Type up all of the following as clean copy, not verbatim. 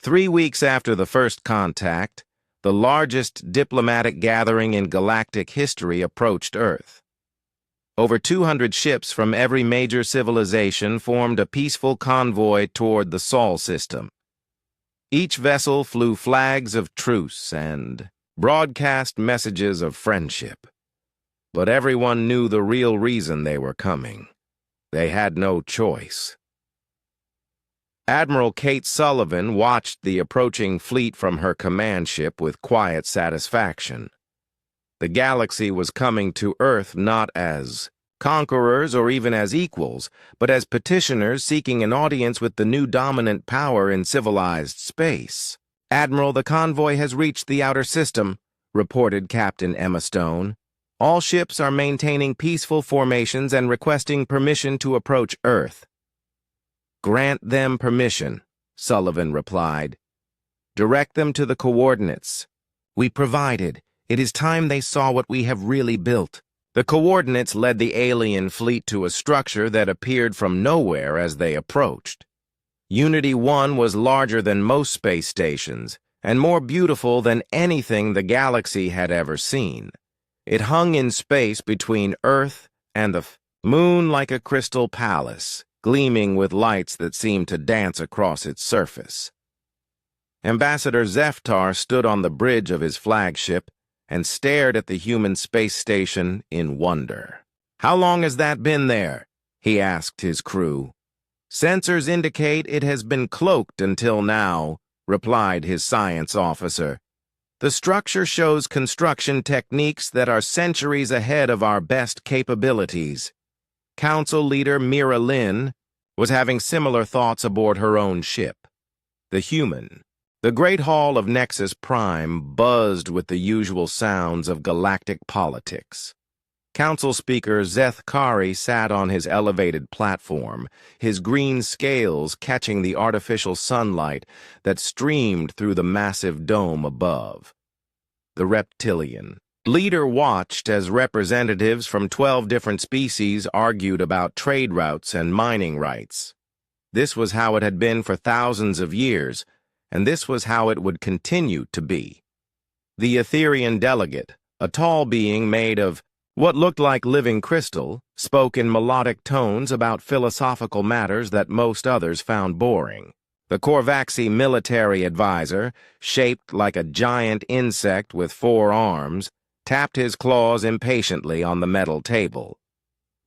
3 weeks after the first contact, the largest diplomatic gathering in galactic history approached Earth. Over 200 ships from every major civilization formed a peaceful convoy toward the Sol system. Each vessel flew flags of truce and broadcast messages of friendship. But everyone knew the real reason they were coming. They had no choice. Admiral Kate Sullivan watched the approaching fleet from her command ship with quiet satisfaction. The galaxy was coming to Earth not as conquerors or even as equals, but as petitioners seeking an audience with the new dominant power in civilized space. "Admiral, the convoy has reached the outer system," reported Captain Emma Stone. "All ships are maintaining peaceful formations and requesting permission to approach Earth." "Grant them permission," Sullivan replied. "Direct them to the coordinates we provided. It is time they saw what we have really built." The coordinates led the alien fleet to a structure that appeared from nowhere as they approached. Unity 1 was larger than most space stations and more beautiful than anything the galaxy had ever seen. It hung in space between Earth and the moon like a crystal palace, gleaming with lights that seemed to dance across its surface. Ambassador Zeftar stood on the bridge of his flagship and stared at the human space station in wonder. "How long has that been there?" he asked his crew. "Sensors indicate it has been cloaked until now," replied his science officer. "The structure shows construction techniques that are centuries ahead of our best capabilities." Council leader Mira Lynn was having similar thoughts aboard her own ship. The human. The Great Hall of Nexus Prime buzzed with the usual sounds of galactic politics. Council Speaker Zeth Kari sat on his elevated platform, his green scales catching the artificial sunlight that streamed through the massive dome above. The reptilian leader watched as representatives from 12 different species argued about trade routes and mining rights. This was how it had been for thousands of years, and this was how it would continue to be. The Etherian delegate, a tall being made of what looked like living crystal, spoke in melodic tones about philosophical matters that most others found boring. The Korvaxi military advisor, shaped like a giant insect with 4 arms, tapped his claws impatiently on the metal table.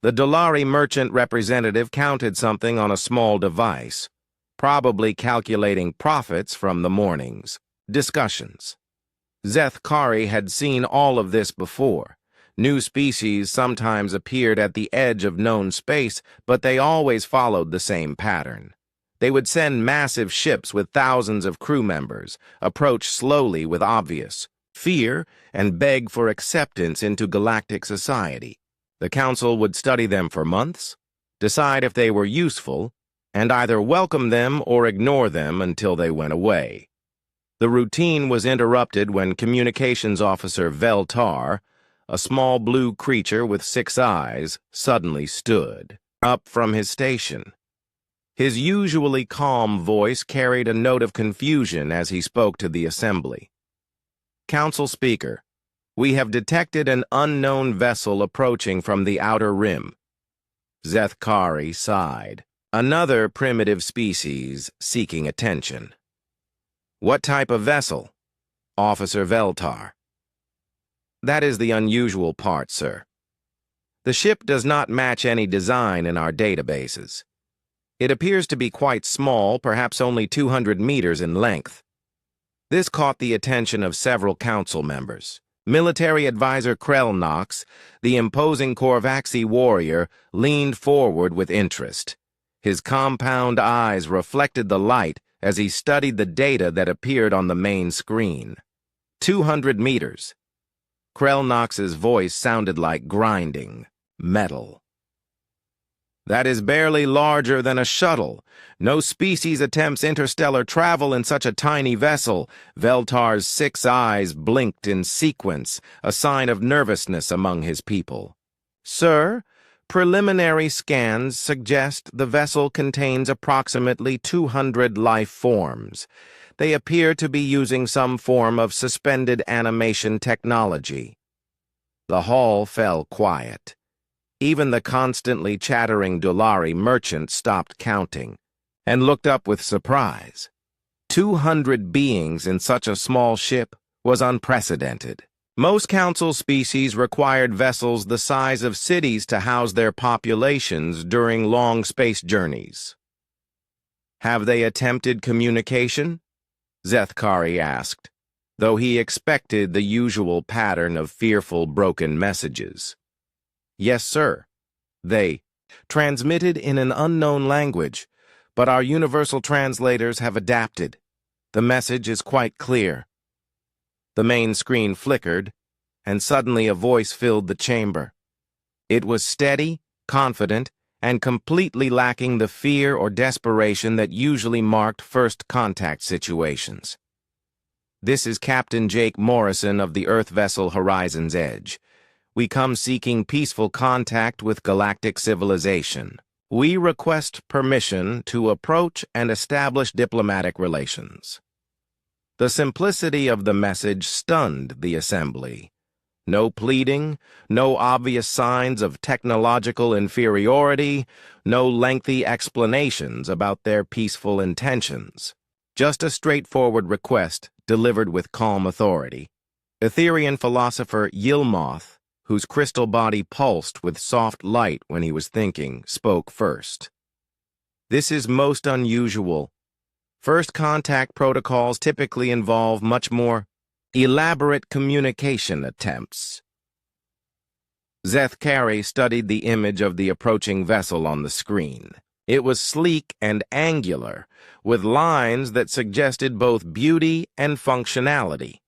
The Dolari merchant representative counted something on a small device, probably calculating profits from the morning's discussions. Zeth Kari had seen all of this before. New species sometimes appeared at the edge of known space, but they always followed the same pattern. They would send massive ships with thousands of crew members, approach slowly with obvious fear, and beg for acceptance into galactic society. The Council would study them for months, decide if they were useful, and either welcome them or ignore them until they went away. The routine was interrupted when Communications Officer Veltar, a small blue creature with 6 eyes, suddenly stood up from his station. His usually calm voice carried a note of confusion as he spoke to the assembly. "Council Speaker, we have detected an unknown vessel approaching from the outer rim." Zeth Kari sighed. "Another primitive species seeking attention." "What type of vessel?" Officer Veltar. "That is the unusual part, sir. The ship does not match any design in our databases. It appears to be quite small, perhaps only 200 meters in length." This caught the attention of several council members. Military advisor Krell Knox, the imposing Korvaxi warrior, leaned forward with interest. His compound eyes reflected the light as he studied the data that appeared on the main screen. 200 meters. Krell Knox's voice sounded like grinding metal. "That is barely larger than a shuttle. No species attempts interstellar travel in such a tiny vessel." Veltar's 6 eyes blinked in sequence, a sign of nervousness among his people. "Sir, preliminary scans suggest the vessel contains approximately 200 life forms. they appear to be using some form of suspended animation technology. The hall fell quiet. Even the constantly chattering Dolari merchant stopped counting and looked up with surprise. 200 beings in such a small ship was unprecedented. Most council species required vessels the size of cities to house their populations during long space journeys. "Have they attempted communication?" Zethkari asked, though he expected the usual pattern of fearful broken messages. "Yes, sir. They transmitted in an unknown language, but our universal translators have adapted. The message is quite clear." The main screen flickered, and suddenly a voice filled the chamber. It was steady, confident, and completely lacking the fear or desperation that usually marked first contact situations. "This is Captain Jake Morrison of the Earth vessel Horizon's Edge. We come seeking peaceful contact with galactic civilization. We request permission to approach and establish diplomatic relations." The simplicity of the message stunned the assembly. No pleading, no obvious signs of technological inferiority, no lengthy explanations about their peaceful intentions. Just a straightforward request delivered with calm authority. Etherian philosopher Yilmoth, whose crystal body pulsed with soft light when he was thinking, spoke first. "This is most unusual. First contact protocols typically involve much more elaborate communication attempts." Zethkari studied the image of the approaching vessel on the screen. It was sleek and angular, with lines that suggested both beauty and functionality.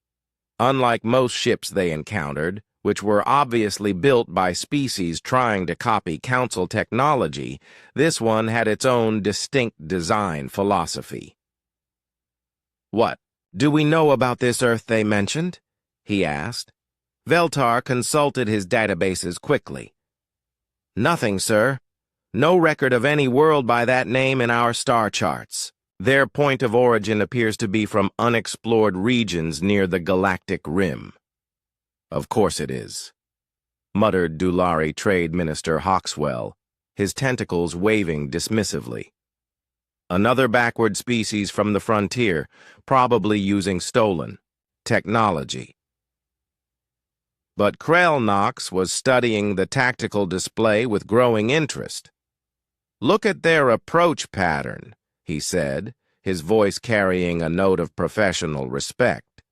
Unlike most ships they encountered, which were obviously built by species trying to copy council technology, this one had its own distinct design philosophy. "What do we know about this Earth they mentioned?" he asked. Veltar consulted his databases quickly. "Nothing, sir. No record of any world by that name in our star charts. Their point of origin appears to be from unexplored regions near the galactic rim." "Of course it is," muttered Dulari Trade Minister Hawkswell, his tentacles waving dismissively. "Another backward species from the frontier, probably using stolen technology." But Krell was studying the tactical display with growing interest. "Look at their approach pattern," he said, his voice carrying a note of professional respect.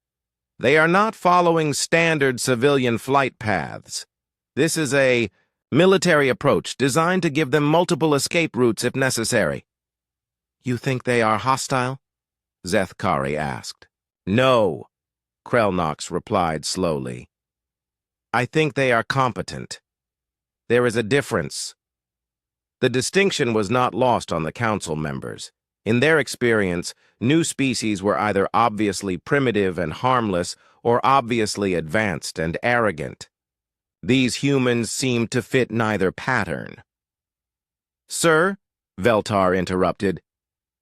"They are not following standard civilian flight paths. This is a military approach designed to give them multiple escape routes if necessary." "You think they are hostile?" Zethkari asked. "No," Krell replied slowly. "I think they are competent. There is a difference." The distinction was not lost on the council members. In their experience, new species were either obviously primitive and harmless or obviously advanced and arrogant. These humans seemed to fit neither pattern. "Sir," Veltar interrupted,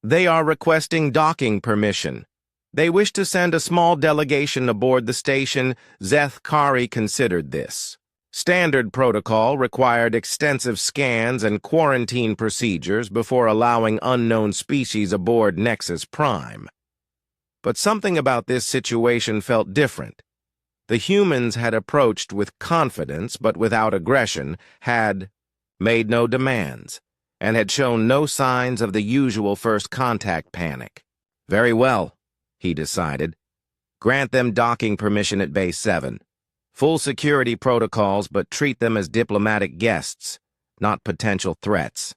"they are requesting docking permission. They wish to send a small delegation aboard the station." Zethkari considered this. Standard protocol required extensive scans and quarantine procedures before allowing unknown species aboard Nexus Prime. But something about this situation felt different. The humans had approached with confidence but without aggression, had made no demands, and had shown no signs of the usual first contact panic. "Very well," he decided. "Grant them docking permission at Base 7. Full security protocols, but treat them as diplomatic guests, not potential threats."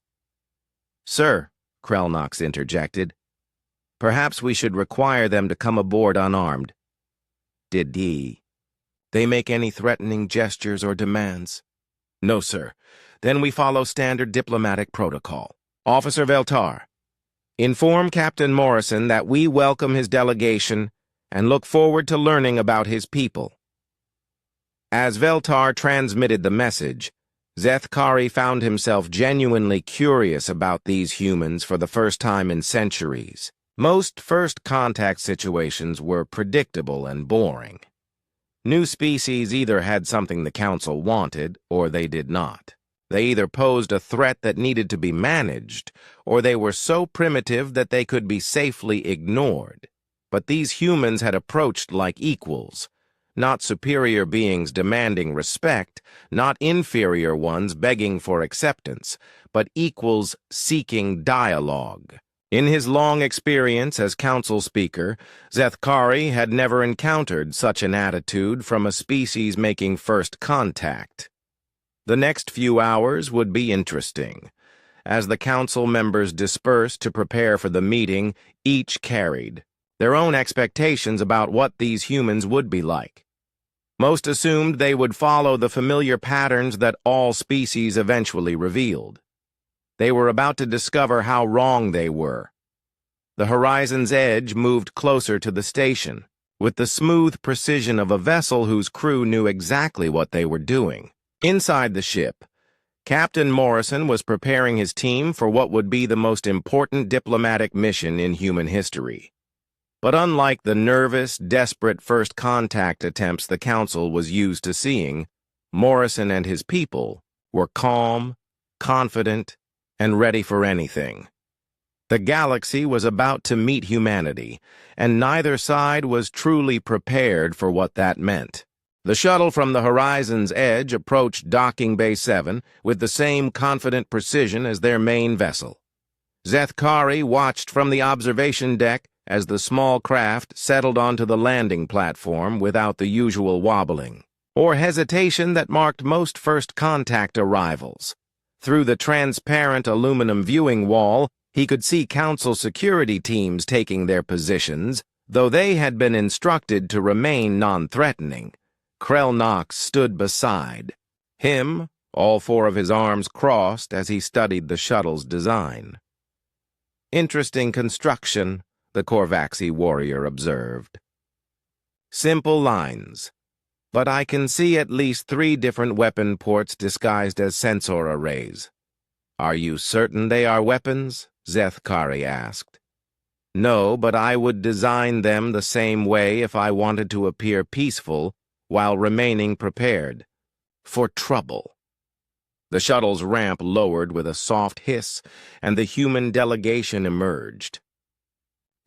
"Sir," Krell interjected, "perhaps we should require them to come aboard unarmed." "Did they make any threatening gestures or demands?" "No, sir. Then we follow standard diplomatic protocol. Officer Veltar, inform Captain Morrison that we welcome his delegation and look forward to learning about his people." As Veltar transmitted the message, Zethkari found himself genuinely curious about these humans for the first time in centuries. Most first contact situations were predictable and boring. New species either had something the Council wanted, or they did not. They either posed a threat that needed to be managed, or they were so primitive that they could be safely ignored. But these humans had approached like equals, not superior beings demanding respect, not inferior ones begging for acceptance, but equals seeking dialogue. In his long experience as council speaker, Zethkari had never encountered such an attitude from a species making first contact. The next few hours would be interesting. As the council members dispersed to prepare for the meeting, each carried their own expectations about what these humans would be like. Most assumed they would follow the familiar patterns that all species eventually revealed. They were about to discover how wrong they were. The horizon's edge moved closer to the station, with the smooth precision of a vessel whose crew knew exactly what they were doing. Inside the ship, Captain Morrison was preparing his team for what would be the most important diplomatic mission in human history. But unlike the nervous, desperate first contact attempts the Council was used to seeing, Morrison and his people were calm, confident, and ready for anything. The galaxy was about to meet humanity, and neither side was truly prepared for what that meant. The shuttle from the horizon's edge approached Docking Bay 7 with the same confident precision as their main vessel. Zethkari watched from the observation deck as the small craft settled onto the landing platform without the usual wobbling or hesitation that marked most first contact arrivals. Through the transparent aluminum viewing wall, he could see Council security teams taking their positions, though they had been instructed to remain non-threatening. Krell Knox stood beside him, all four of his arms crossed as he studied the shuttle's design. Interesting construction, the Korvaxi warrior observed. Simple lines, but I can see at least 3 different weapon ports disguised as sensor arrays. Are you certain they are weapons? Zethkari asked. No, but I would design them the same way if I wanted to appear peaceful while remaining prepared for trouble. The shuttle's ramp lowered with a soft hiss, and the human delegation emerged.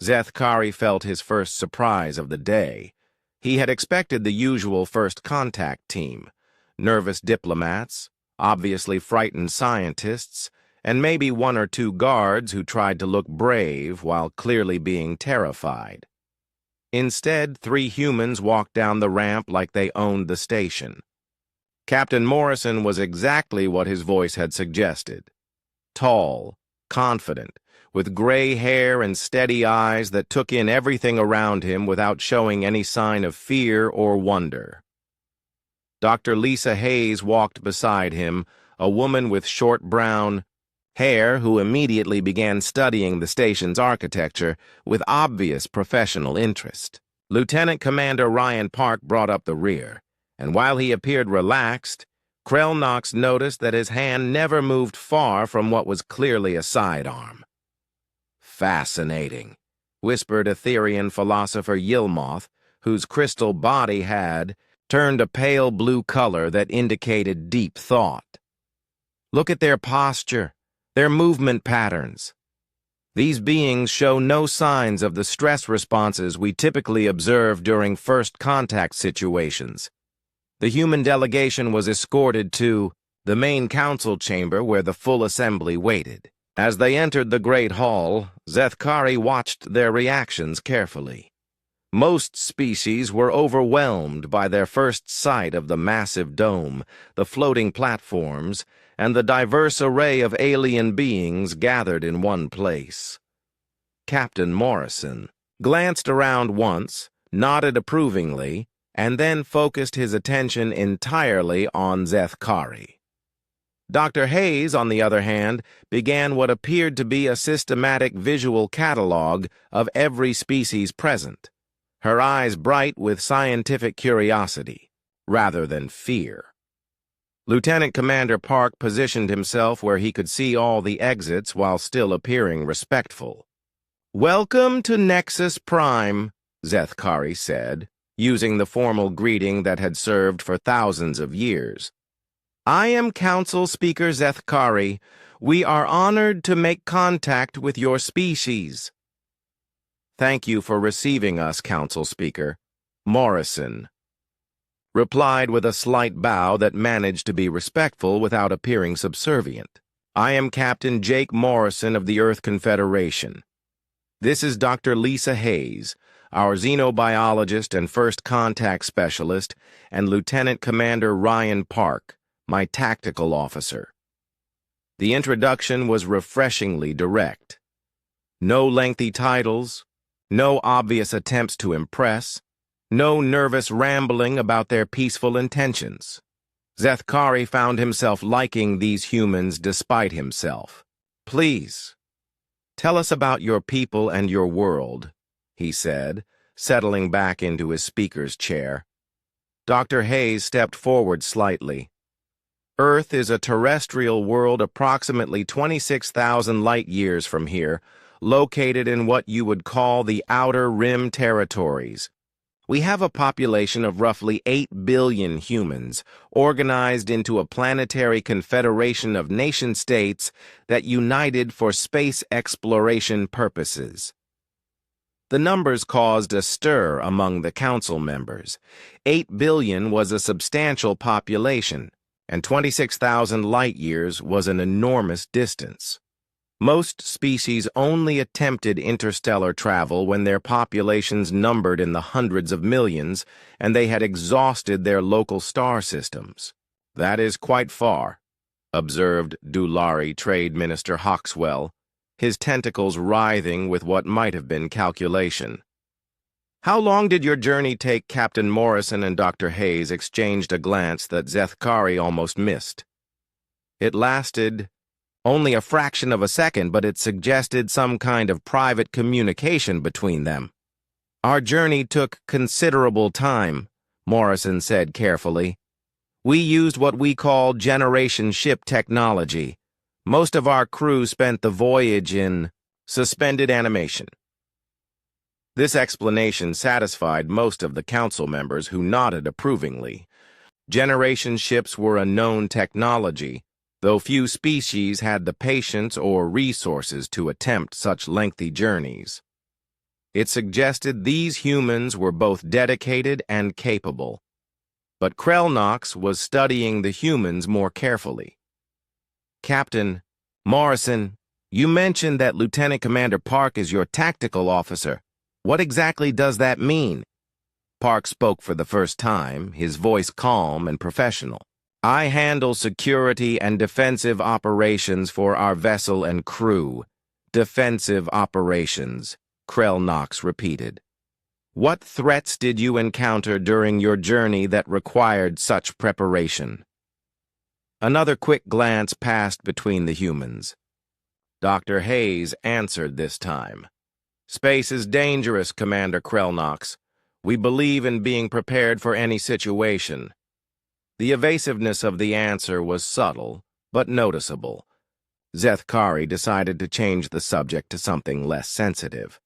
Zethkari felt his first surprise of the day. He had expected the usual first contact team, nervous diplomats, obviously frightened scientists, and maybe 1 or 2 guards who tried to look brave while clearly being terrified. Instead, 3 humans walked down the ramp like they owned the station. Captain Morrison was exactly what his voice had suggested. Tall, confident, with gray hair and steady eyes that took in everything around him without showing any sign of fear or wonder. Dr. Lisa Hayes walked beside him, a woman with short brown hair who immediately began studying the station's architecture with obvious professional interest. Lieutenant Commander Ryan Park brought up the rear, and while he appeared relaxed, Krell Knox noticed that his hand never moved far from what was clearly a sidearm. Fascinating, whispered Etherian philosopher Yilmoth, whose crystal body had turned a pale blue color that indicated deep thought. Look at their posture, their movement patterns. These beings show no signs of the stress responses we typically observe during first contact situations. The human delegation was escorted to the main council chamber where the full assembly waited. As they entered the great hall, Zethkari watched their reactions carefully. Most species were overwhelmed by their first sight of the massive dome, the floating platforms, and the diverse array of alien beings gathered in one place. Captain Morrison glanced around once, nodded approvingly, and then focused his attention entirely on Zethkari. Dr. Hayes, on the other hand, began what appeared to be a systematic visual catalog of every species present, her eyes bright with scientific curiosity, rather than fear. Lieutenant Commander Park positioned himself where he could see all the exits while still appearing respectful. Welcome to Nexus Prime, Zethkari said, using the formal greeting that had served for thousands of years. I am Council Speaker Zethkari. We are honored to make contact with your species. Thank you for receiving us, Council Speaker. Morrison replied with a slight bow that managed to be respectful without appearing subservient. I am Captain Jake Morrison of the Earth Confederation. This is Dr. Lisa Hayes, our xenobiologist and first contact specialist, and Lieutenant Commander Ryan Park, my tactical officer. The introduction was refreshingly direct. No lengthy titles, no obvious attempts to impress, no nervous rambling about their peaceful intentions. Zethkari found himself liking these humans despite himself. Please, tell us about your people and your world, he said, settling back into his speaker's chair. Dr. Hayes stepped forward slightly. Earth is a terrestrial world approximately 26,000 light-years from here, located in what you would call the Outer Rim territories. We have a population of roughly 8 billion humans, organized into a planetary confederation of nation-states that united for space exploration purposes. The numbers caused a stir among the council members. 8 billion was a substantial population, and 26,000 light-years was an enormous distance. Most species only attempted interstellar travel when their populations numbered in the hundreds of millions and they had exhausted their local star systems. That is quite far, observed Dulari Trade Minister Hawkswell, his tentacles writhing with what might have been calculation. How long did your journey take? Captain Morrison and Dr. Hayes exchanged a glance that Zethkari almost missed. It lasted only a fraction of a second, but it suggested some kind of private communication between them. Our journey took considerable time, Morrison said carefully. We used what we call generation ship technology. Most of our crew spent the voyage in suspended animation. This explanation satisfied most of the council members who nodded approvingly. Generation ships were a known technology, though few species had the patience or resources to attempt such lengthy journeys. It suggested these humans were both dedicated and capable. But Krellnox was studying the humans more carefully. Captain Morrison, you mentioned that Lieutenant Commander Park is your tactical officer. What exactly does that mean? Park spoke for the first time, his voice calm and professional. I handle security and defensive operations for our vessel and crew. Defensive operations, Krellnox repeated. What threats did you encounter during your journey that required such preparation? Another quick glance passed between the humans. Dr. Hayes answered this time. Space is dangerous, Commander Krellnox. We believe in being prepared for any situation. The evasiveness of the answer was subtle, but noticeable. Zethkari decided to change the subject to something less sensitive.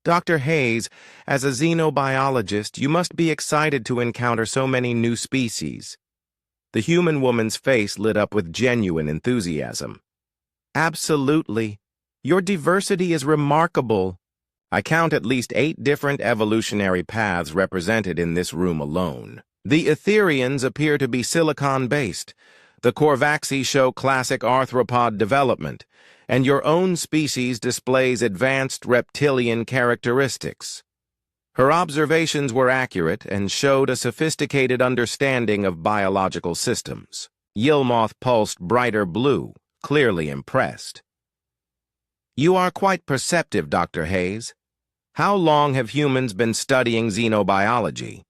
Dr. Hayes, as a xenobiologist, you must be excited to encounter so many new species. The human woman's face lit up with genuine enthusiasm. Absolutely. Your diversity is remarkable. I count at least 8 different evolutionary paths represented in this room alone. The Etherians appear to be silicon-based. The Korvaxi show classic arthropod development, and your own species displays advanced reptilian characteristics. Her observations were accurate and showed a sophisticated understanding of biological systems. Yilmoth pulsed brighter blue, clearly impressed. You are quite perceptive, Dr. Hayes. How long have humans been studying xenobiology?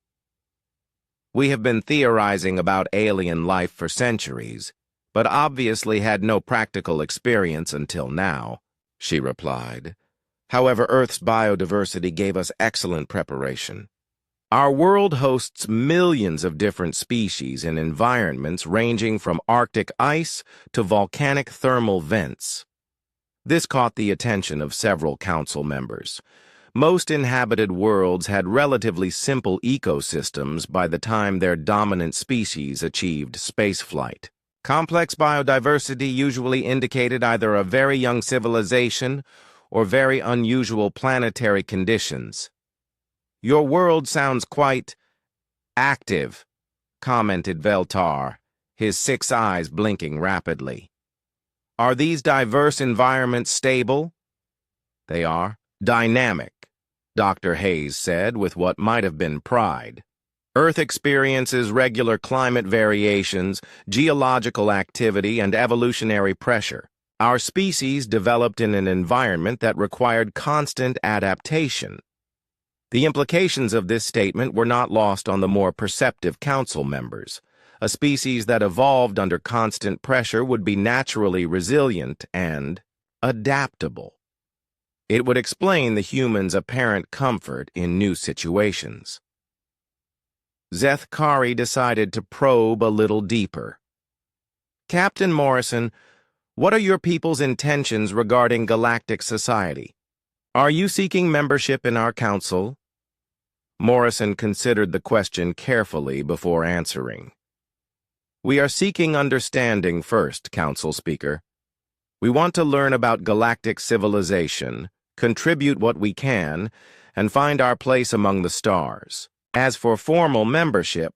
We have been theorizing about alien life for centuries, but obviously had no practical experience until now, she replied. However, Earth's biodiversity gave us excellent preparation. Our world hosts millions of different species in environments ranging from Arctic ice to volcanic thermal vents. This caught the attention of several council members. Most inhabited worlds had relatively simple ecosystems by the time their dominant species achieved spaceflight. Complex biodiversity usually indicated either a very young civilization or very unusual planetary conditions. "Your world sounds quite active," commented Veltar, his 6 eyes blinking rapidly. "Are these diverse environments stable?" "They are. Dynamic," Dr. Hayes said with what might have been pride. "Earth experiences regular climate variations, geological activity, and evolutionary pressure. Our species developed in an environment that required constant adaptation." The implications of this statement were not lost on the more perceptive council members. A species that evolved under constant pressure would be naturally resilient and adaptable. It would explain the humans' apparent comfort in new situations. Zeth Kari decided to probe a little deeper. "Captain Morrison, what are your people's intentions regarding galactic society? Are you seeking membership in our council?" Morrison considered the question carefully before answering. "We are seeking understanding first, Council Speaker. We want to learn about galactic civilization, contribute what we can, and find our place among the stars. As for formal membership,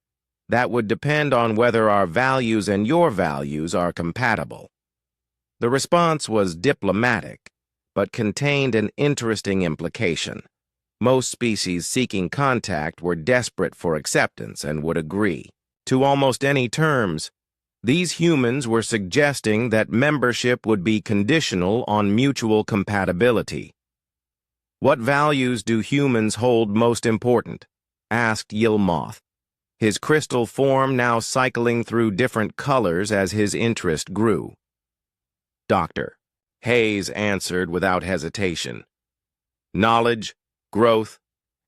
that would depend on whether our values and your values are compatible." The response was diplomatic, but contained an interesting implication. Most species seeking contact were desperate for acceptance and would agree to almost any terms. These humans were suggesting that membership would be conditional on mutual compatibility. "What values do humans hold most important?" asked Yilmoth, his crystal form now cycling through different colors as his interest grew. "Dr. Hayes answered without hesitation. "Knowledge, growth,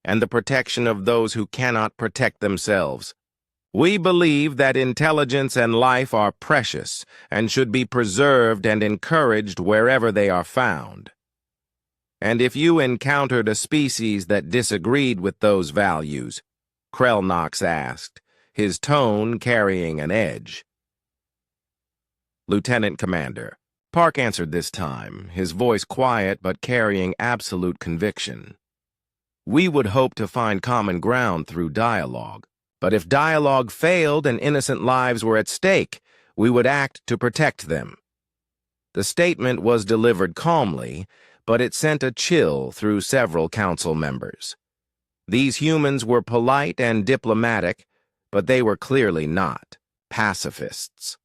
and the protection of those who cannot protect themselves. We believe that intelligence and life are precious and should be preserved and encouraged wherever they are found. And if you encountered a species that disagreed with those values," Krelnox asked, his tone carrying an edge. "Lieutenant Commander," Park answered this time, his voice quiet but carrying absolute conviction. "We would hope to find common ground through dialogue. But if dialogue failed and innocent lives were at stake, we would act to protect them." The statement was delivered calmly, but it sent a chill through several council members. These humans were polite and diplomatic, but they were clearly not pacifists.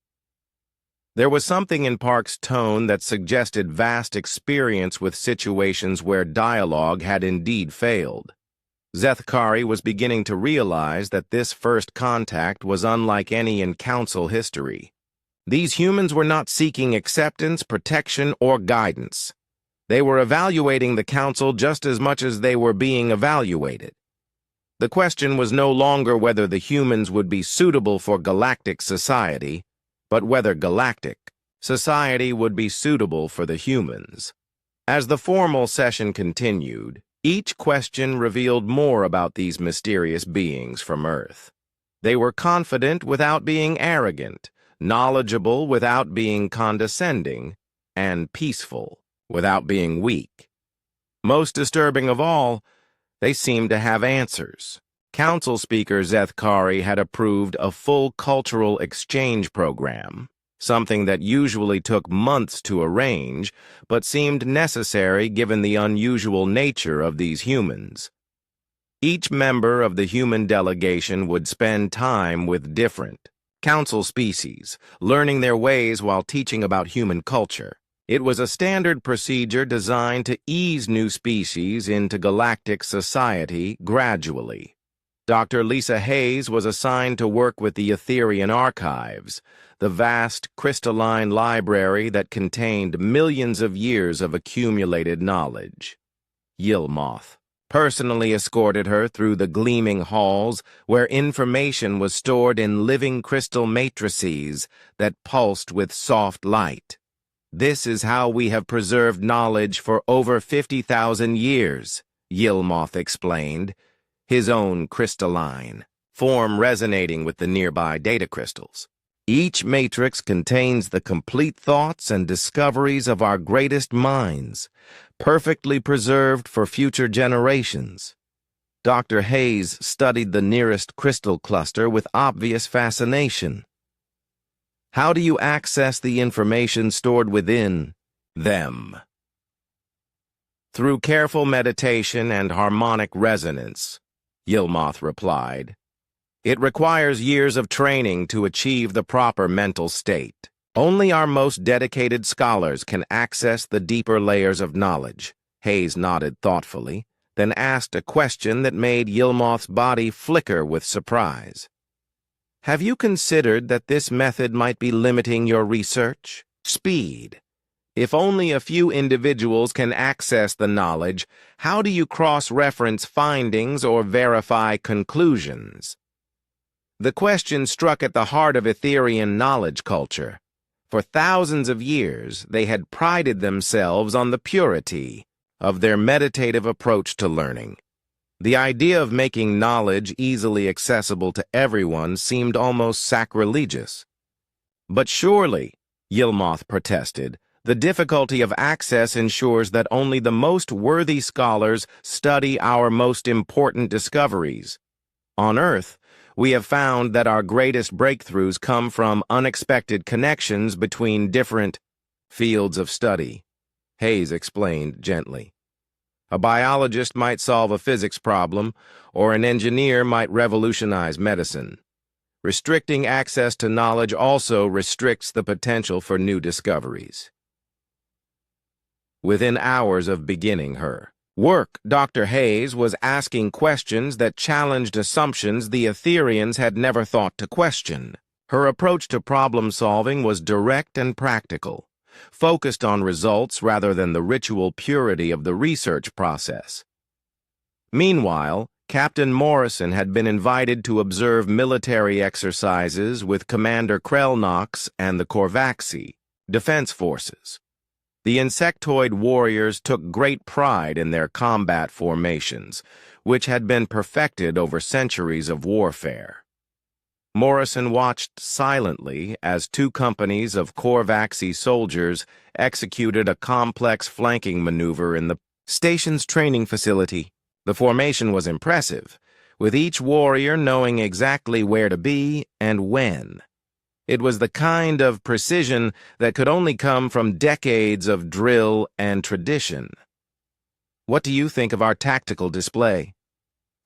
There was something in Park's tone that suggested vast experience with situations where dialogue had indeed failed. Zeth Kari was beginning to realize that this first contact was unlike any in council history. These humans were not seeking acceptance, protection, or guidance. They were evaluating the council just as much as they were being evaluated. The question was no longer whether the humans would be suitable for galactic society, but whether galactic society would be suitable for the humans. As the formal session continued, each question revealed more about these mysterious beings from Earth. They were confident without being arrogant, knowledgeable without being condescending, and peaceful without being weak. Most disturbing of all, they seemed to have answers. Council Speaker Zeth Kari had approved a full cultural exchange program, something that usually took months to arrange, but seemed necessary given the unusual nature of these humans. Each member of the human delegation would spend time with different council species, learning their ways while teaching about human culture. It was a standard procedure designed to ease new species into galactic society gradually. Dr. Lisa Hayes was assigned to work with the Etherian Archives, the vast crystalline library that contained millions of years of accumulated knowledge. Yilmoth personally escorted her through the gleaming halls where information was stored in living crystal matrices that pulsed with soft light. This is how we have preserved knowledge for over 50,000 years, Yilmoth explained, his own crystalline form resonating with the nearby data crystals. Each matrix contains the complete thoughts and discoveries of our greatest minds, perfectly preserved for future generations. Dr. Hayes studied the nearest crystal cluster with obvious fascination. How do you access the information stored within them? Through careful meditation and harmonic resonance, Yilmoth replied. It requires years of training to achieve the proper mental state. Only our most dedicated scholars can access the deeper layers of knowledge. Hayes nodded thoughtfully, then asked a question that made Yilmoth's body flicker with surprise. Have you considered that this method might be limiting your research? Speed. If only a few individuals can access the knowledge, how do you cross-reference findings or verify conclusions? The question struck at the heart of Etherian knowledge culture. For thousands of years, they had prided themselves on the purity of their meditative approach to learning. The idea of making knowledge easily accessible to everyone seemed almost sacrilegious. But surely, Yilmoth protested, the difficulty of access ensures that only the most worthy scholars study our most important discoveries. On Earth, we have found that our greatest breakthroughs come from unexpected connections between different fields of study, Hayes explained gently. A biologist might solve a physics problem, or an engineer might revolutionize medicine. Restricting access to knowledge also restricts the potential for new discoveries. Within hours of beginning her work, Dr. Hayes was asking questions that challenged assumptions the Etherians had never thought to question. Her approach to problem-solving was direct and practical, focused on results rather than the ritual purity of the research process. Meanwhile, Captain Morrison had been invited to observe military exercises with Commander Krellnox and the Korvaxi defense forces. The insectoid warriors took great pride in their combat formations, which had been perfected over centuries of warfare. Morrison watched silently as two companies of Korvaxi soldiers executed a complex flanking maneuver in the station's training facility. The formation was impressive, with each warrior knowing exactly where to be and when. It was the kind of precision that could only come from decades of drill and tradition. What do you think of our tactical display?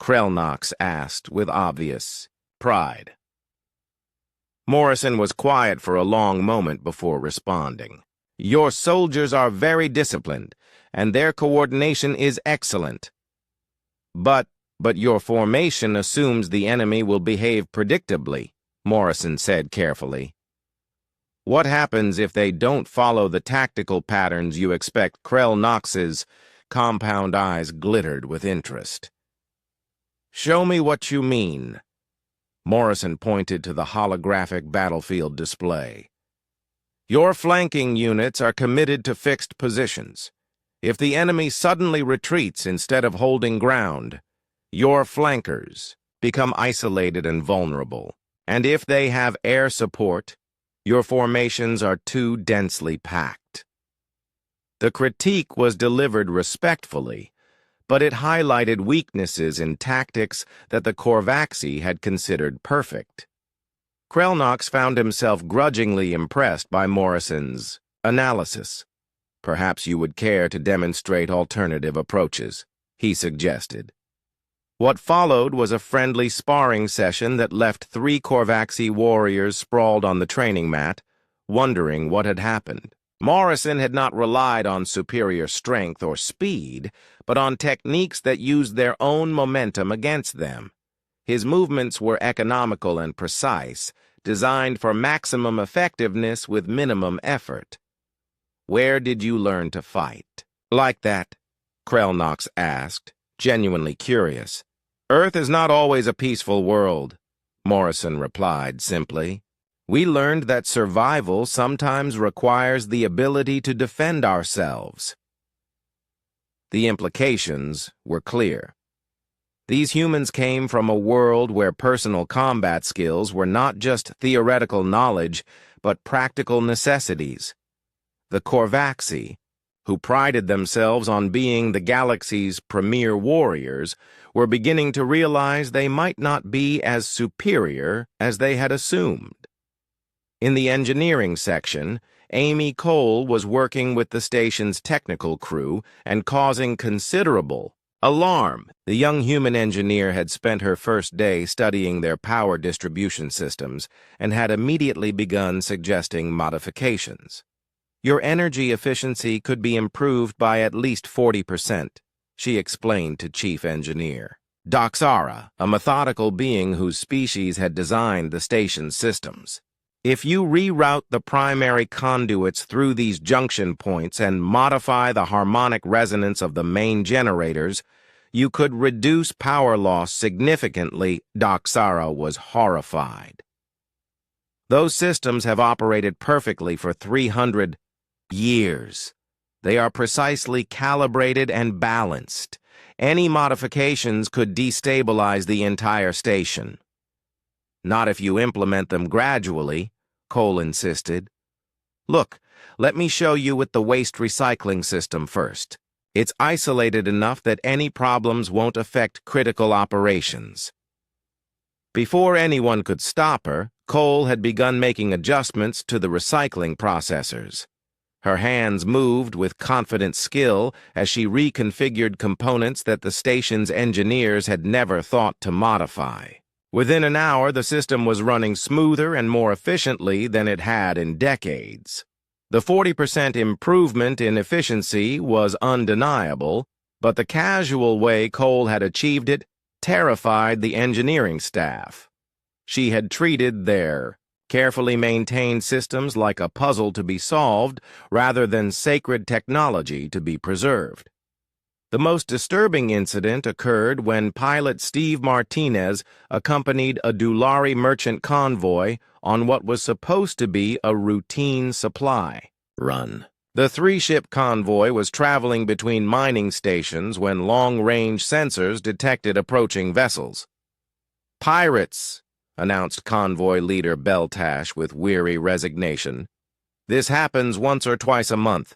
Krellnox asked with obvious pride. Morrison was quiet for a long moment before responding. Your soldiers are very disciplined, and their coordination is excellent. But your formation assumes the enemy will behave predictably, Morrison said carefully. What happens if they don't follow the tactical patterns you expect? Krellnox's compound eyes glittered with interest. Show me what you mean. Morrison pointed to the holographic battlefield display. Your flanking units are committed to fixed positions. If the enemy suddenly retreats instead of holding ground, your flankers become isolated and vulnerable. And if they have air support, your formations are too densely packed. The critique was delivered respectfully, but it highlighted weaknesses in tactics that the Korvaxi had considered perfect. Krellnox found himself grudgingly impressed by Morrison's analysis. Perhaps you would care to demonstrate alternative approaches, he suggested. What followed was a friendly sparring session that left 3 Korvaxi warriors sprawled on the training mat, wondering what had happened. Morrison had not relied on superior strength or speed, but on techniques that used their own momentum against them. His movements were economical and precise, designed for maximum effectiveness with minimum effort. Where did you learn to fight? Like that? Krellnox asked, genuinely curious. Earth is not always a peaceful world, Morrison replied simply. We learned that survival sometimes requires the ability to defend ourselves. The implications were clear. These humans came from a world where personal combat skills were not just theoretical knowledge, but practical necessities. The Korvaxi, who prided themselves on being the galaxy's premier warriors, were beginning to realize they might not be as superior as they had assumed. In the engineering section, Amy Cole was working with the station's technical crew and causing considerable alarm. The young human engineer had spent her first day studying their power distribution systems and had immediately begun suggesting modifications. Your energy efficiency could be improved by at least 40%, she explained to Chief Engineer Doxara, a methodical being whose species had designed the station's systems. If you reroute the primary conduits through these junction points and modify the harmonic resonance of the main generators, you could reduce power loss significantly. Doxara was horrified. Those systems have operated perfectly for 300 years. They are precisely calibrated and balanced. Any modifications could destabilize the entire station. Not if you implement them gradually, Cole insisted. Look, let me show you with the waste recycling system first. It's isolated enough that any problems won't affect critical operations. Before anyone could stop her, Cole had begun making adjustments to the recycling processors. Her hands moved with confident skill as she reconfigured components that the station's engineers had never thought to modify. Within an hour, the system was running smoother and more efficiently than it had in decades. The 40% improvement in efficiency was undeniable, but the casual way Cole had achieved it terrified the engineering staff. She had treated their carefully maintained systems like a puzzle to be solved rather than sacred technology to be preserved. The most disturbing incident occurred when pilot Steve Martinez accompanied a Dulari merchant convoy on what was supposed to be a routine supply run. The three-ship convoy was traveling between mining stations when long-range sensors detected approaching vessels. "Pirates," announced convoy leader Beltash with weary resignation. "This happens once or twice a month.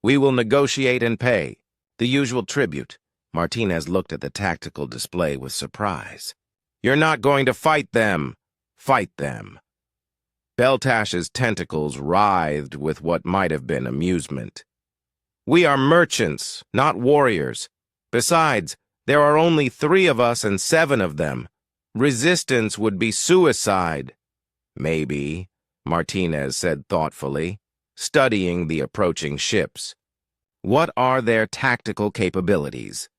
We will negotiate and pay. The usual tribute." Martinez looked at the tactical display with surprise. "You're not going to fight them. Fight them." Beltash's tentacles writhed with what might have been amusement. "We are merchants, not warriors. Besides, there are only 3 of us and 7 of them. Resistance would be suicide." "Maybe," Martinez said thoughtfully, studying the approaching ships. "What are their tactical capabilities?"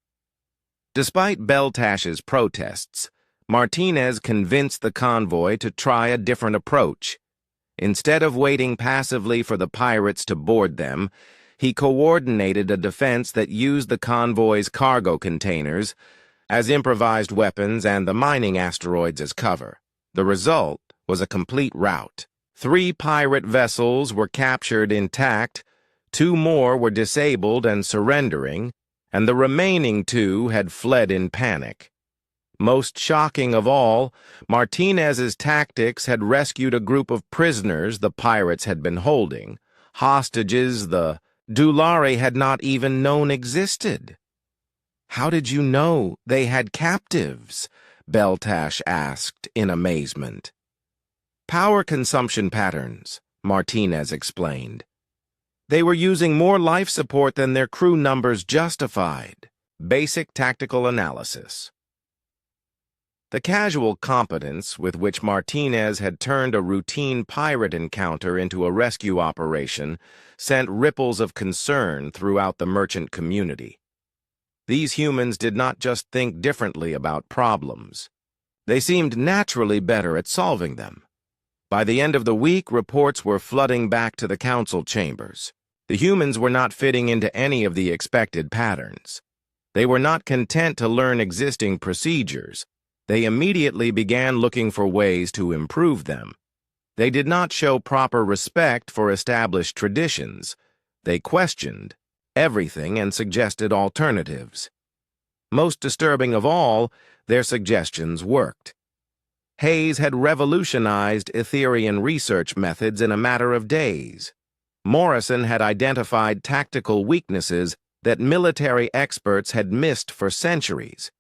Despite Beltash's protests, Martinez convinced the convoy to try a different approach. Instead of waiting passively for the pirates to board them, he coordinated a defense that used the convoy's cargo containers as improvised weapons and the mining asteroids as cover. The result was a complete rout. 3 pirate vessels were captured intact, 2 more were disabled and surrendering, and the remaining 2 had fled in panic. Most shocking of all, Martinez's tactics had rescued a group of prisoners the pirates had been holding, hostages the Dulari had not even known existed. "How did you know they had captives?" Beltash asked in amazement. "Power consumption patterns," Martinez explained. "They were using more life support than their crew numbers justified." Basic tactical analysis. The casual competence with which Martinez had turned a routine pirate encounter into a rescue operation sent ripples of concern throughout the merchant community. These humans did not just think differently about problems. They seemed naturally better at solving them. By the end of the week, reports were flooding back to the council chambers. The humans were not fitting into any of the expected patterns. They were not content to learn existing procedures. They immediately began looking for ways to improve them. They did not show proper respect for established traditions. They questioned everything and suggested alternatives. Most disturbing of all, their suggestions worked. Hayes had revolutionized Etherian research methods in a matter of days. Morrison had identified tactical weaknesses that military experts had missed for centuries.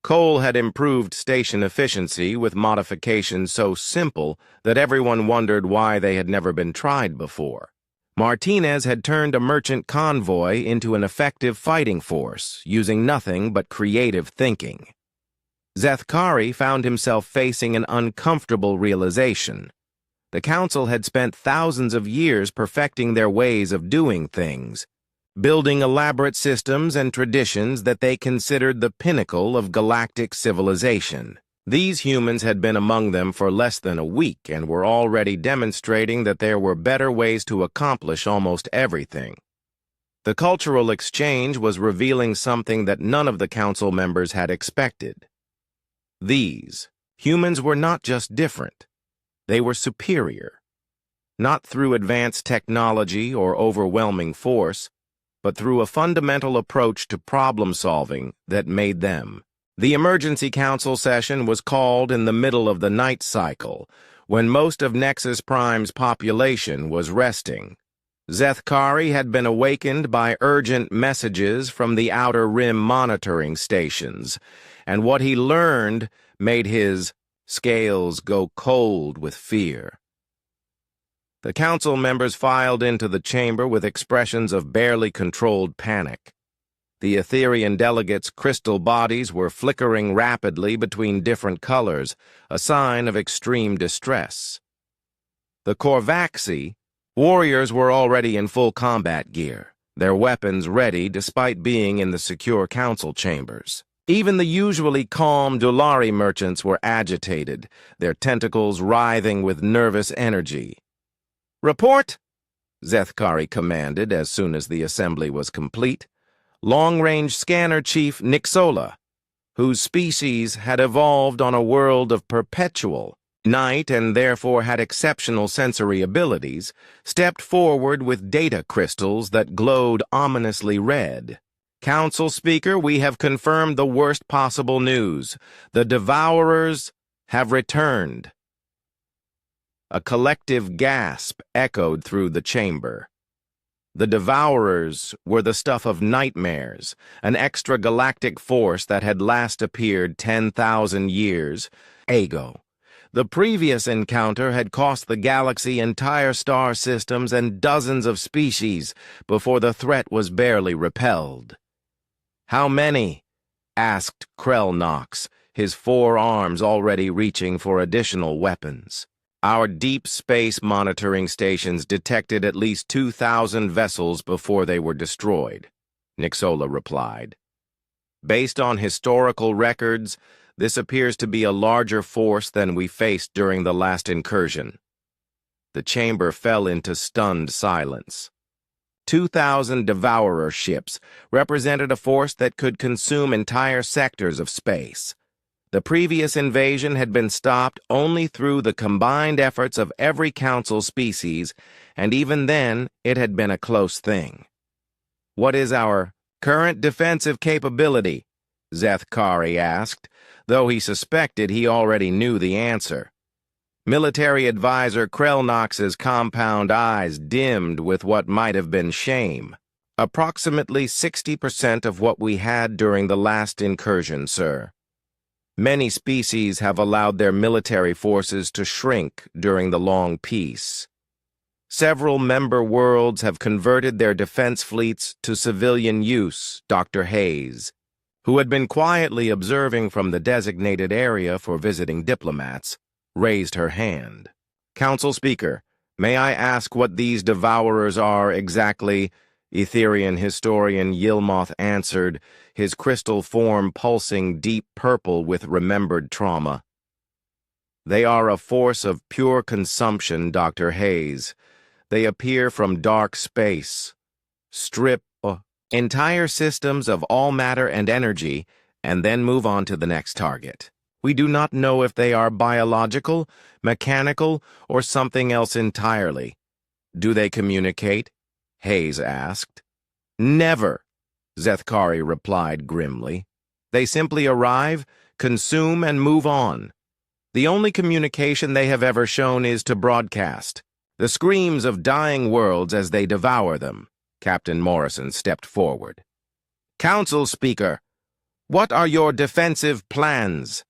Cole had improved station efficiency with modifications so simple that everyone wondered why they had never been tried before. Martinez had turned a merchant convoy into an effective fighting force, using nothing but creative thinking. Zethkari found himself facing an uncomfortable realization. The Council had spent thousands of years perfecting their ways of doing things, building elaborate systems and traditions that they considered the pinnacle of galactic civilization. These humans had been among them for less than a week and were already demonstrating that there were better ways to accomplish almost everything. The cultural exchange was revealing something that none of the Council members had expected. These humans were not just different, they were superior. Not through advanced technology or overwhelming force, but through a fundamental approach to problem-solving that made them. The emergency council session was called in the middle of the night cycle, when most of Nexus Prime's population was resting. Zethkari had been awakened by urgent messages from the Outer Rim monitoring stations, and what he learned made his scales go cold with fear. The council members filed into the chamber with expressions of barely controlled panic. The Etherian delegates' crystal bodies were flickering rapidly between different colors, a sign of extreme distress. The Korvaxi warriors were already in full combat gear, their weapons ready despite being in the secure council chambers. Even the usually calm Dulari merchants were agitated, their tentacles writhing with nervous energy. "Report!" Zethkari commanded as soon as the assembly was complete. Long-range scanner chief Nixola, whose species had evolved on a world of perpetual night and therefore had exceptional sensory abilities, stepped forward with data crystals that glowed ominously red. "Council Speaker, we have confirmed the worst possible news. The Devourers have returned." A collective gasp echoed through the chamber. The Devourers were the stuff of nightmares, an extragalactic force that had last appeared 10,000 years ago. The previous encounter had cost the galaxy entire star systems and dozens of species before the threat was barely repelled. "How many?" asked Krell Knox, his 4 arms already reaching for additional weapons. "Our deep space monitoring stations detected at least 2,000 vessels before they were destroyed," Nixola replied. "Based on historical records, this appears to be a larger force than we faced during the last incursion." The chamber fell into stunned silence. 2,000 Devourer ships represented a force that could consume entire sectors of space. The previous invasion had been stopped only through the combined efforts of every council species, and even then it had been a close thing. "What is our current defensive capability?" Zethkari asked, though he suspected he already knew the answer. Military advisor Krell Knox's compound eyes dimmed with what might have been shame. "Approximately 60% of what we had during the last incursion, sir. Many species have allowed their military forces to shrink during the long peace. Several member worlds have converted their defense fleets to civilian use," Dr. Hayes, who had been quietly observing from the designated area for visiting diplomats, raised her hand. "Council Speaker, may I ask what these Devourers are exactly?" Etherian historian Yilmoth answered, his crystal form pulsing deep purple with remembered trauma. "They are a force of pure consumption, Dr. Hayes. They appear from dark space, strip entire systems of all matter and energy, and then move on to the next target. We do not know if they are biological, mechanical, or something else entirely. Do they communicate? Hayes asked. Never, Zethkari replied grimly. They simply arrive, consume, and move on. The only communication they have ever shown is to broadcast. The screams of dying worlds as they devour them. Captain Morrison stepped forward. Council Speaker, what are your defensive plans?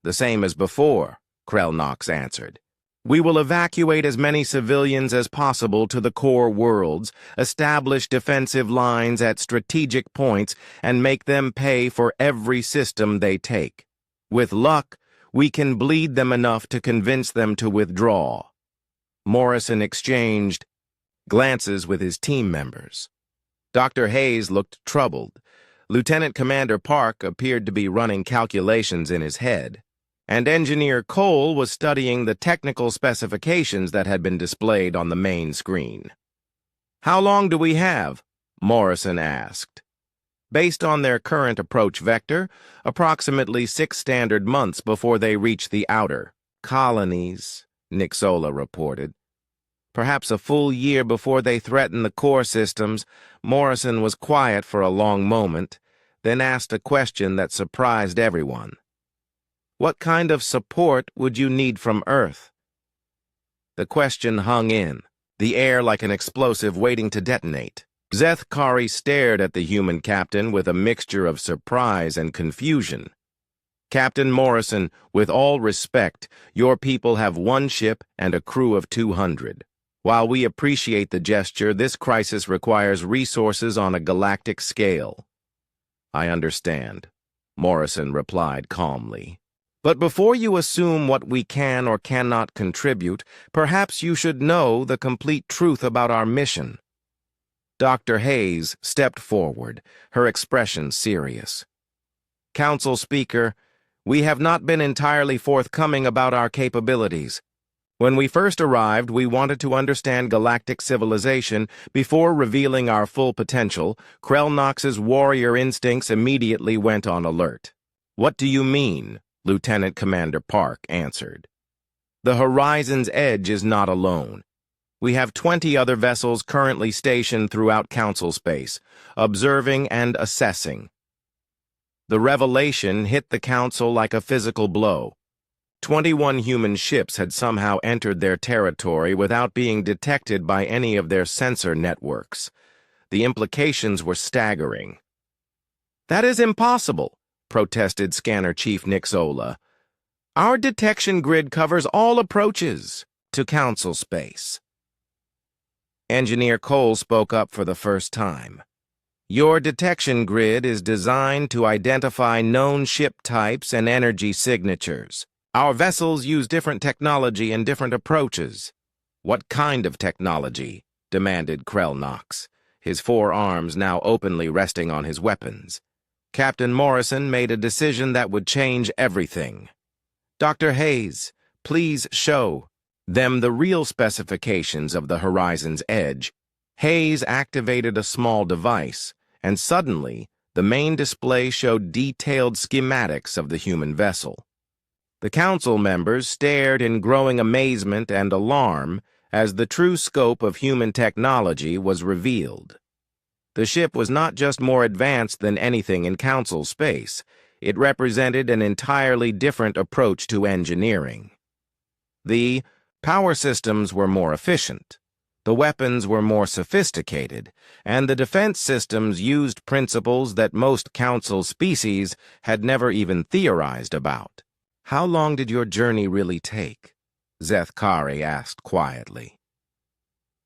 The same as before, Krell Knox answered. We will evacuate as many civilians as possible to the core worlds, establish defensive lines at strategic points, and make them pay for every system they take. With luck, we can bleed them enough to convince them to withdraw. Morrison exchanged glances with his team members. Dr. Hayes looked troubled. Lieutenant Commander Park appeared to be running calculations in his head, and Engineer Cole was studying the technical specifications that had been displayed on the main screen. How long do we have? Morrison asked. Based on their current approach vector, approximately 6 standard months before they reach the outer colonies, Nixola reported. Perhaps a full year before they threaten the core systems. Morrison was quiet for a long moment, then asked a question that surprised everyone. What kind of support would you need from Earth? The question hung in, the air like an explosive waiting to detonate. Zethkari stared at the human captain with a mixture of surprise and confusion. Captain Morrison, with all respect, your people have 1 ship and a crew of 200. While we appreciate the gesture, this crisis requires resources on a galactic scale. I understand, Morrison replied calmly. But before you assume what we can or cannot contribute, perhaps you should know the complete truth about our mission. Dr. Hayes stepped forward, her expression serious. Council Speaker, we have not been entirely forthcoming about our capabilities. When we first arrived, we wanted to understand galactic civilization before revealing our full potential. Krell Knox's warrior instincts immediately went on alert. What do you mean? Lieutenant Commander Park answered. The Horizon's Edge is not alone. We have 20 other vessels currently stationed throughout Council space, observing and assessing. The revelation hit the Council like a physical blow. 21 human ships had somehow entered their territory without being detected by any of their sensor networks. The implications were staggering. That is impossible, protested Scanner Chief Nixola. Our detection grid covers all approaches to Council space. Engineer Cole spoke up for the first time. Your detection grid is designed to identify known ship types and energy signatures. Our vessels use different technology and different approaches. What kind of technology? Demanded Krell Knox, his 4 arms now openly resting on his weapons. Captain Morrison made a decision that would change everything. Dr. Hayes, please show them the real specifications of the Horizon's Edge. Hayes activated a small device, and suddenly, the main display showed detailed schematics of the human vessel. The council members stared in growing amazement and alarm as the true scope of human technology was revealed. The ship was not just more advanced than anything in Council space. It represented an entirely different approach to engineering. The power systems were more efficient, the weapons were more sophisticated, and the defense systems used principles that most Council species had never even theorized about. How long did your journey really take? Zethkari asked quietly.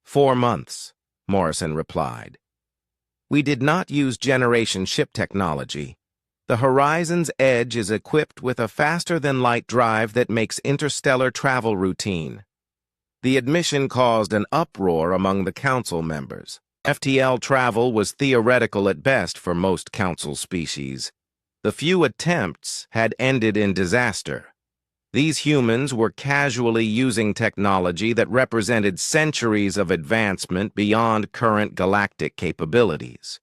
4 months, Morrison replied. We did not use generation ship technology. The Horizon's Edge is equipped with a faster-than-light drive that makes interstellar travel routine. The admission caused an uproar among the council members. FTL travel was theoretical at best for most council species. The few attempts had ended in disaster. These humans were casually using technology that represented centuries of advancement beyond current galactic capabilities.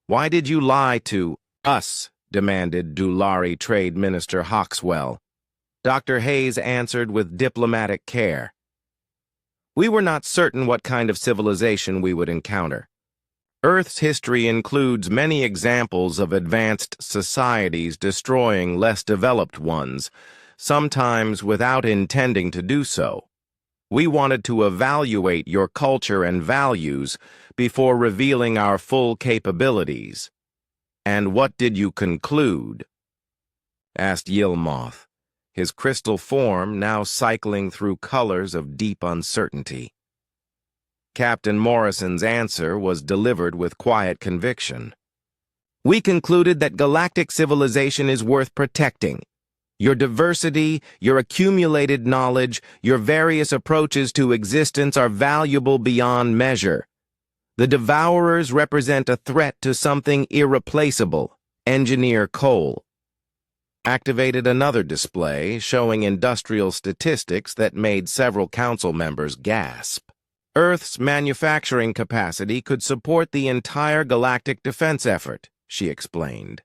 Why did you lie to us? demanded Dulari Trade Minister Hawkswell. Dr. Hayes answered with diplomatic care. We were not certain what kind of civilization we would encounter. Earth's history includes many examples of advanced societies destroying less developed ones, sometimes without intending to do so. We wanted to evaluate your culture and values before revealing our full capabilities. And what did you conclude? Asked Yilmoth, his crystal form now cycling through colors of deep uncertainty. Captain Morrison's answer was delivered with quiet conviction. We concluded that galactic civilization is worth protecting. Your diversity, your accumulated knowledge, your various approaches to existence are valuable beyond measure. The Devourers represent a threat to something irreplaceable, Engineer Cole. Activated another display showing industrial statistics that made several council members gasp. Earth's manufacturing capacity could support the entire galactic defense effort, she explained.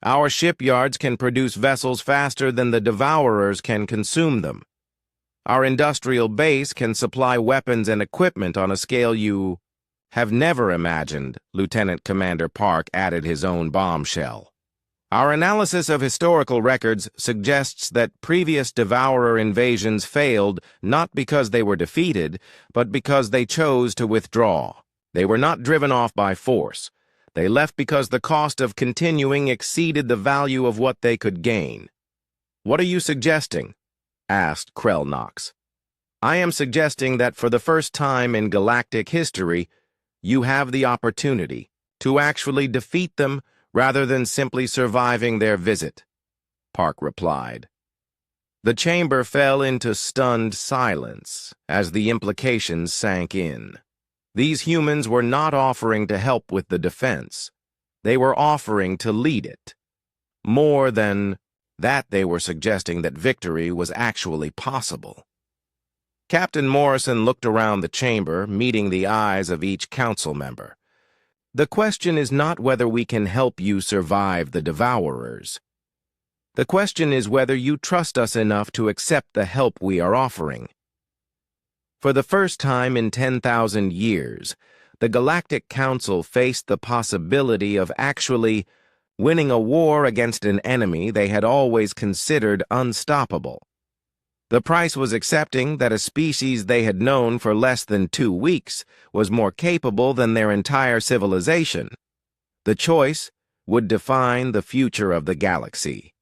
Our shipyards can produce vessels faster than the Devourers can consume them. Our industrial base can supply weapons and equipment on a scale you have never imagined, Lieutenant Commander Park added his own bombshell. Our analysis of historical records suggests that previous Devourer invasions failed not because they were defeated, but because they chose to withdraw. They were not driven off by force. They left because the cost of continuing exceeded the value of what they could gain. What are you suggesting? Asked Krell-Knox. I am suggesting that for the first time in galactic history, you have the opportunity to actually defeat them rather than simply surviving their visit, Park replied. The chamber fell into stunned silence as the implications sank in. These humans were not offering to help with the defense. They were offering to lead it. More than that, they were suggesting that victory was actually possible. Captain Morrison looked around the chamber, meeting the eyes of each council member. The question is not whether we can help you survive the Devourers. The question is whether you trust us enough to accept the help we are offering. For the first time in 10,000 years, the Galactic Council faced the possibility of actually winning a war against an enemy they had always considered unstoppable. The price was accepting that a species they had known for less than 2 weeks was more capable than their entire civilization. The choice would define the future of the galaxy.